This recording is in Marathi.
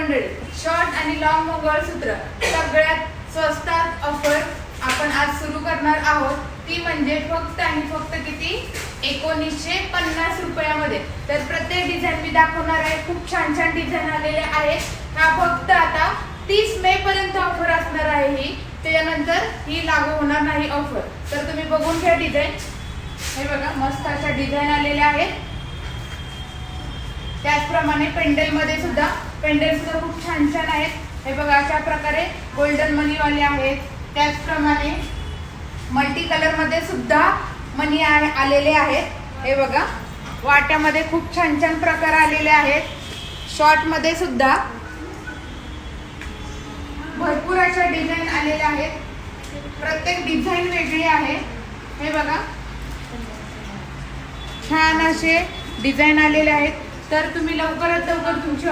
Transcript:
मंडळी, शॉर्ट आणि लॉंग मंगळसूत्र सगळ्यात स्वस्तात ऑफर आपण आज सुरू करणार आहोत. ती म्हणजे फक्त आणि फक्त किती, 1950 रुपयामध्ये. तर प्रत्येक डिझाईन मी दाखवणार आहे. खूप छान छान डिझाईन आलेले आहेत. हा फक्त आता 30 मे पर्यंत ऑफर असणार आहे ही. त्यानंतर ही लागू होणार नाही ऑफर. तर तुम्ही बघून घ्या डिझाईन. हे बघा मस्त अशा डिझाईन आलेल्या आहेत. त्याचप्रमाणे पेंडल मध्ये सुद्धा खूप छान छान आहेत. हे बघा अशा प्रकारे गोल्डन मनी वाले आहेत. त्याचप्रमाणे मल्टी कलर मध्ये सुद्धा मनी आलेले आहेत. हे बघा वाट्यामध्ये खूप छान छान प्रकार आलेले आहेत. शॉर्ट मध्ये सुद्धा भरपूर अशा डिझाईन आलेल्या आहेत. प्रत्येक डिझाईन वेगळी आहे. हे बघा छान असे डिझाईन आलेले आहेत. तर तुम्ही लवकरात लवकर तुमची